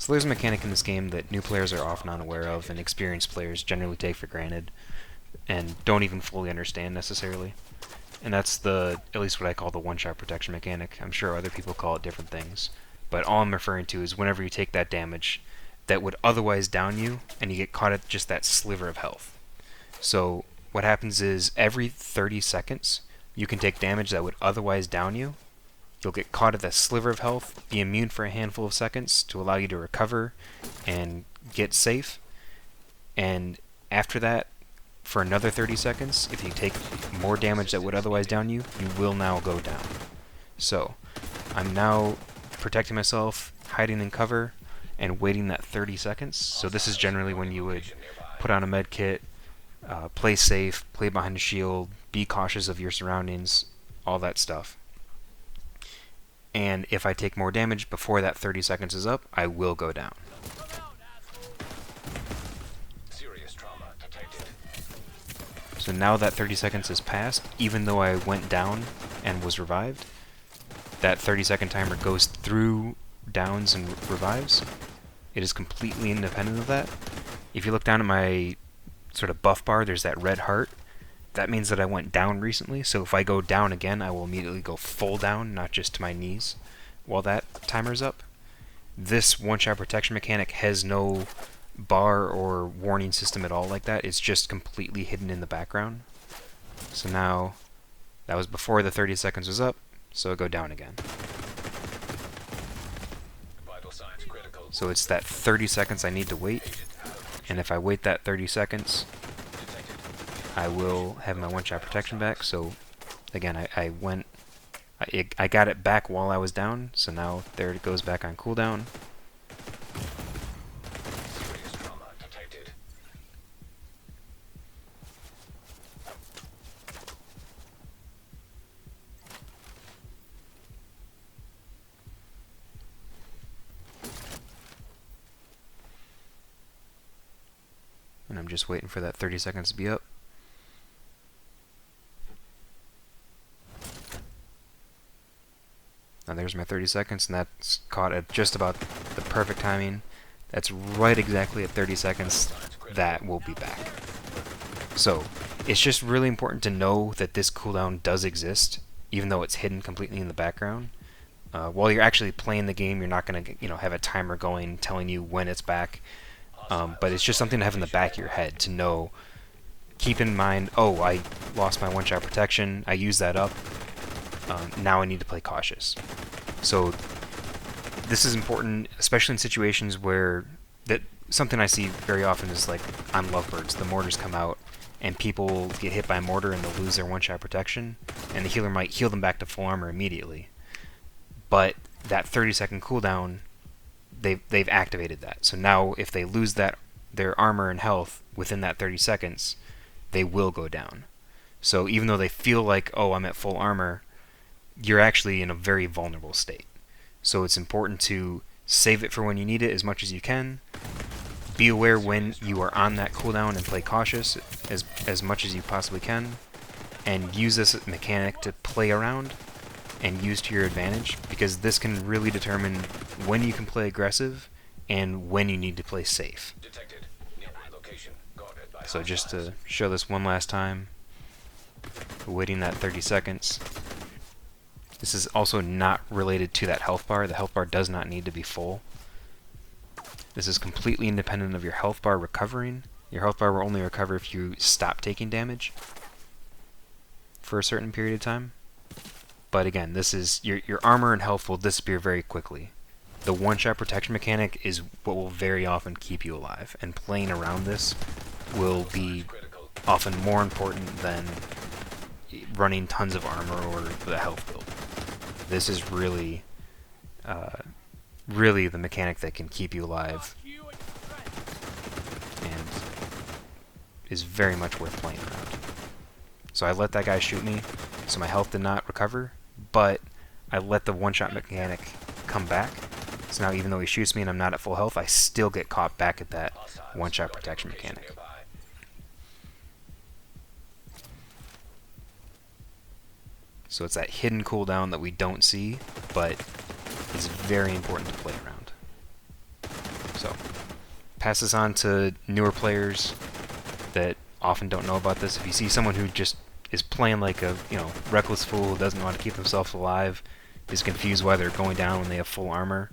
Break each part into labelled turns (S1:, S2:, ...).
S1: So there's a mechanic in this game that new players are often unaware of and experienced players generally take for granted and don't even fully understand necessarily. And that's at least what I call the one-shot protection mechanic. I'm sure other people call it different things. But all I'm referring to is whenever you take that damage that would otherwise down you and you get caught at just that sliver of health. So what happens is every 30 seconds you can take damage that would otherwise down you. You'll get caught at that sliver of health, be immune for a handful of seconds to allow you to recover and get safe. And after that, for another 30 seconds, if you take more damage that would otherwise down you, you will now go down. So, I'm now protecting myself, hiding in cover, and waiting that 30 seconds. So this is generally when you would put on a med kit, play safe, play behind a shield, be cautious of your surroundings, all that stuff. And if I take more damage before that 30 seconds is up, I will go down. So now that 30 seconds has passed, even though I went down and was revived, that 30-second timer goes through downs and revives. It is completely independent of that. If you look down at my sort of buff bar, there's that red heart. That means that I went down recently, so if I go down again, I will immediately go full down, not just to my knees, while that timer's up. This one-shot protection mechanic has no bar or warning system at all like that. It's just completely hidden in the background. So now, that was before the 30 seconds was up, so I go down again. So it's that 30 seconds I need to wait, and if I wait that 30 seconds, I will have my one-shot protection back. So again, I got it back while I was down, so now there it goes back on cooldown. And I'm just waiting for that 30 seconds to be up. Now there's my 30 seconds, and that's caught at just about the perfect timing. That's right exactly at 30 seconds. That will be back. So, it's just really important to know that this cooldown does exist, even though it's hidden completely in the background. While you're actually playing the game, you're not going to have a timer going telling you when it's back. But it's just something to have in the back of your head to know. Keep in mind, oh, I lost my one-shot protection. I used that up. Now I need to play cautious. So this is important, especially in situations where something I see very often is like on Lovebirds. The mortars come out and people get hit by a mortar and they'll lose their one-shot protection, and the healer might heal them back to full armor immediately. But that 30-second cooldown, they've activated that. So now if they lose their armor and health within that 30 seconds, they will go down. So even though they feel like, oh, I'm at full armor, you're actually in a very vulnerable state. So it's important to save it for when you need it as much as you can. Be aware when you are on that cooldown and play cautious as much as you possibly can. And use this mechanic to play around and use to your advantage, because this can really determine when you can play aggressive and when you need to play safe. So just to show this one last time, waiting that 30 seconds. This is also not related to that health bar. The health bar does not need to be full. This is completely independent of your health bar recovering. Your health bar will only recover if you stop taking damage for a certain period of time. But again, this is your armor and health will disappear very quickly. The one-shot protection mechanic is what will very often keep you alive, and playing around this will be often more important than running tons of armor or the health build. This is really the mechanic that can keep you alive and is very much worth playing around. So I let that guy shoot me, so my health did not recover, but I let the one-shot mechanic come back. So now even though he shoots me and I'm not at full health, I still get caught back at that one-shot protection mechanic. So it's that hidden cooldown that we don't see, but is very important to play around. So pass this on to newer players that often don't know about this. If you see someone who just is playing like a reckless fool who doesn't know how to keep themselves alive, is confused why they're going down when they have full armor,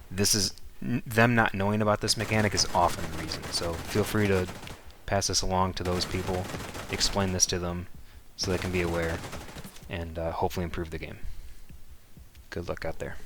S1: this is them not knowing about this mechanic is often the reason. So feel free to pass this along to those people, explain this to them so they can be aware, and hopefully improve the game. Good luck out there.